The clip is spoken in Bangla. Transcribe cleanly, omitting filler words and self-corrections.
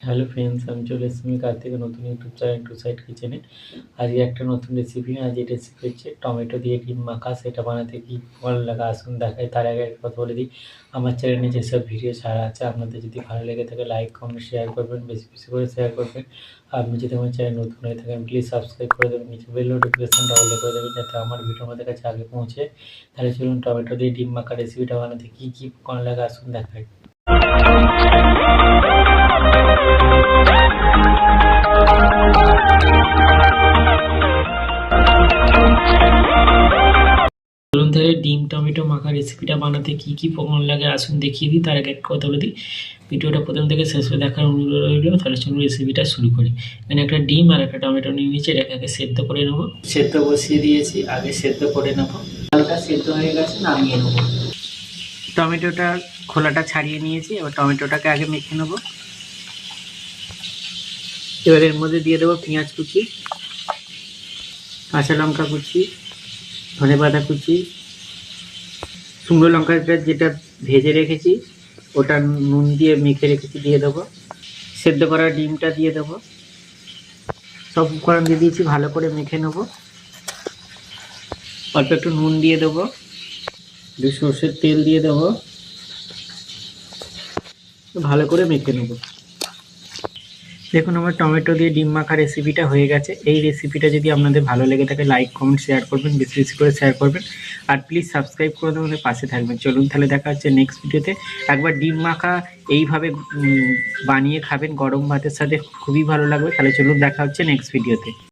হ্যালো ফ্রেন্ডস, আমি চলে এসেছি আমি কার্তিকের নতুন ইউটিউব চ্যানেল টু সাইড কিচেনে। আজকে একটা নতুন রেসিপি। আজ এই রেসিপি হচ্ছে টমেটো দিয়ে ডিম মাখা। সেটা বানাতে কি ভালো লাগা আসুন দেখাই। তার আগে একটা কথা বলে দিই, আমার চ্যানেলে যেসব ভিডিও ছাড়া আছে আপনাদের যদি ভালো লেগে থাকে লাইক কমেন্ট শেয়ার করবেন, বেশি বেশি করে শেয়ার করবেন। আপনি যদি আমার চ্যানেল নতুন হয়ে থাকেন প্লিজ সাবস্ক্রাইব করে দেবেন, নিচে বেল নোটিফিকেশনটা অল করে দেবেন যাতে আমার ভিডিও আমাদের কাছে আগে পৌঁছে। তাহলে চলুন টমেটো দিয়ে ডিম মাখা রেসিপিটা বানাতে কী কী ভালো লাগা আসুন দেখাই। চলুন তাহলে ডিম টমেটো মাখা রেসিপিটা বানাতে কী কী উপকরণ লাগে আসুন দেখিয়ে দিই। তার আগে একটা কথা বলে দিই, ভিডিওটা প্রথম থেকে শেষ করে দেখার অনুরোধ রইল। তাহলে চলুন রেসিপিটা শুরু করি। এখানে একটা ডিম আর একটা টমেটো নিয়ে নিয়েছি, এটাকে আগে সেদ্ধ করে নেবো। সেদ্ধ বসিয়ে দিয়েছি, আগে সেদ্ধ করে নেবো। হালকা সেদ্ধ হয়ে গেছে, নামিয়ে নেবো। টমেটোটা খোলাটা ছাড়িয়ে নিয়েছি, এবার টমেটোটাকে আগে মেখে নেবো। এবার এর মধ্যে দিয়ে দেবো পেঁয়াজ কুচি, কাঁচা লঙ্কা কুচি, ধনেপাতা কুচি, শুকনো লঙ্কাটা যেটা ভেজে রেখেছি ওটা নুন দিয়ে মেখে রেখেছি দিয়ে দেবো। সেদ্ধ করা ডিমটা দিয়ে দেবো। সব উপকরণ দিয়ে দিয়েছি, ভালো করে মেখে নেবো। অল্প একটু নুন দিয়ে দেবো, একটু সর্ষের তেল দিয়ে দেবো, ভালো করে মেখে নেবো। দেখুন আমার টমেটো দিয়ে ডিম মাখা রেসিপিটা হয়ে গেছে। এই রেসিপিটা যদি আপনাদের ভালো লেগে থাকে লাইক কমেন্ট শেয়ার করবেন, বেশি বেশি করে শেয়ার করবেন, আর প্লিজ সাবস্ক্রাইব করে দেবেন, পাশে থাকবেন। চলুন তাহলে দেখা হচ্ছে নেক্সট ভিডিওতে। একবার ডিম মাখা এইভাবে বানিয়ে খাবেন গরম ভাতের সাথে, খুবই ভালো লাগবে। তাহলে চলুন দেখা হচ্ছে নেক্সট ভিডিওতে।